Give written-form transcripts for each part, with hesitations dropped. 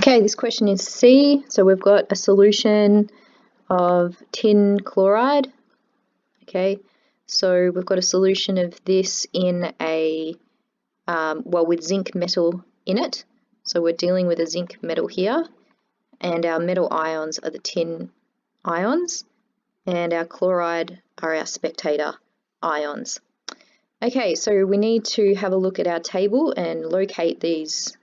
Okay, this question is C. So we've got a solution of tin chloride. Okay, so we've got a solution of this in a, with zinc metal in it. So we're dealing with a zinc metal here, and our metal ions are the tin ions, and our chloride are our spectator ions. Okay, so we need to have a look at our table and locate these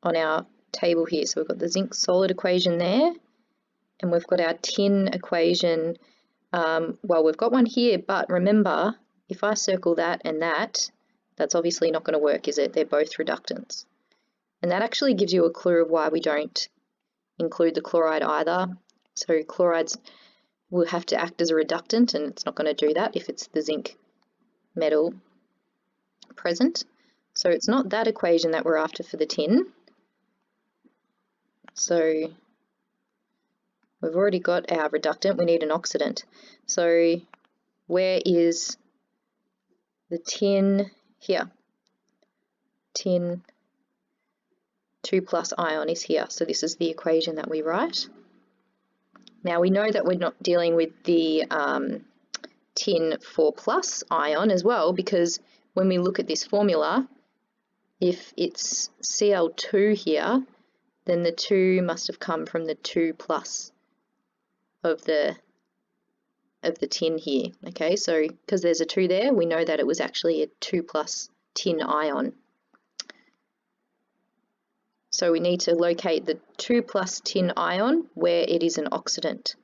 on our table here. So we've got the zinc solid equation there, and we've got our tin equation. We've got one here, but remember, if I circle that and that, that's obviously not going to work, is it? They're both reductants. And that actually gives you a clue of why we don't include the chloride either. So chlorides will have to act as a reductant, and it's not going to do that if it's the zinc metal present. So it's not that equation that we're after for the tin. So we've already got our reductant, we need an oxidant. So where is the tin? Here. Tin 2+ ion is here. So this is the equation that we write. Now we know that we're not dealing with the tin 4+ ion as well, because when we look at this formula, if it's Cl2 here, then the 2 must have come from the 2+ of the tin here. Okay, so because there's a 2 there, we know that it was actually a 2+ tin ion. So we need to locate the 2+ tin ion where it is an oxidant.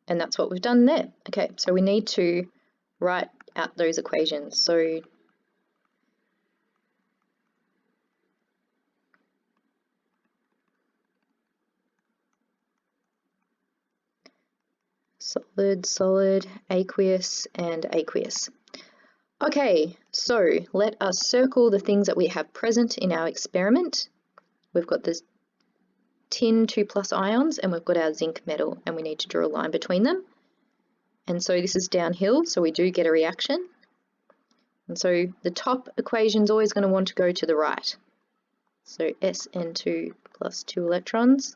And that's what we've done there. Okay, so we need to write out those equations. So solid, solid, aqueous, and aqueous. Okay, so let us circle the things that we have present in our experiment. We've got this tin 2+ ions, and we've got our zinc metal, and we need to draw a line between them. And so this is downhill, so we do get a reaction. And so the top equation is always going to want to go to the right. So SN2 plus 2 electrons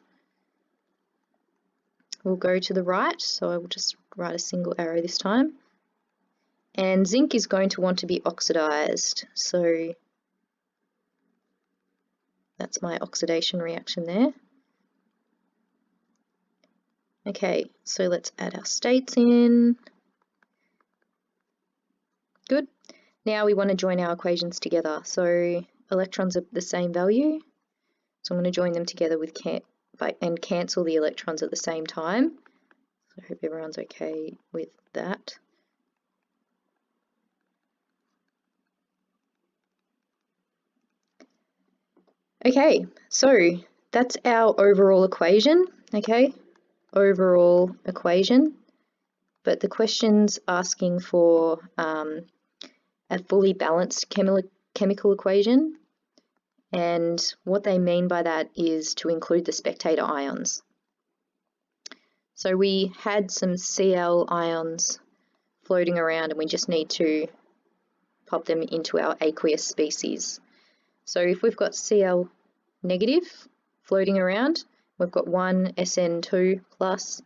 will go to the right, so I will just write a single arrow this time. And zinc is going to want to be oxidized, so that's my oxidation reaction there. Okay, so let's add our states in. Good. Now we want to join our equations together. So electrons are the same value, so I'm going to join them together with and cancel the electrons at the same time. So I hope everyone's okay with that. Okay, so that's our overall equation, okay? Overall equation, but the question's asking for a fully balanced chemical equation, and what they mean by that is to include the spectator ions. So we had some Cl ions floating around, and we just need to pop them into our aqueous species. So if we've got Cl negative floating around, we've got one SN2+.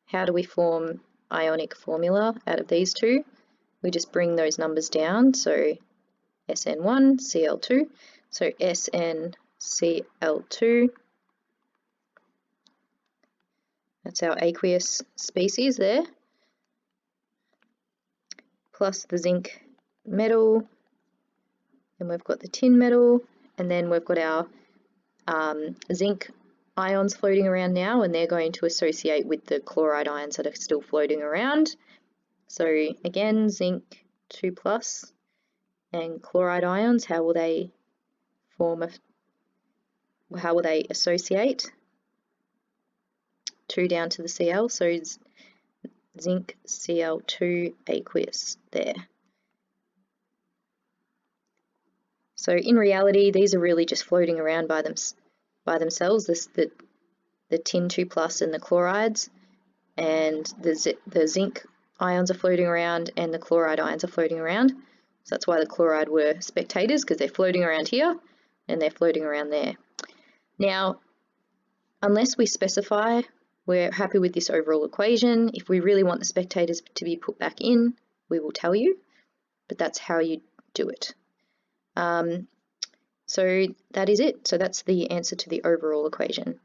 How do we form ionic formula out of these two? We just bring those numbers down, so SN1, Cl2, so SnCl2, that's our aqueous species there, plus the zinc metal, and we've got the tin metal, and then we've got our zinc ions floating around now, and they're going to associate with the chloride ions that are still floating around. So again, zinc 2+ and chloride ions, how will they associate? 2 down to the Cl, so zinc Cl2 aqueous there. So in reality, these are really just floating around by themselves, the tin 2+ and the chlorides, and the zinc ions are floating around and the chloride ions are floating around. So that's why the chloride were spectators, because they're floating around here and they're floating around there. Now, unless we specify, we're happy with this overall equation. If we really want the spectators to be put back in, we will tell you, but that's how you do it. So that is it. So that's the answer to the overall equation.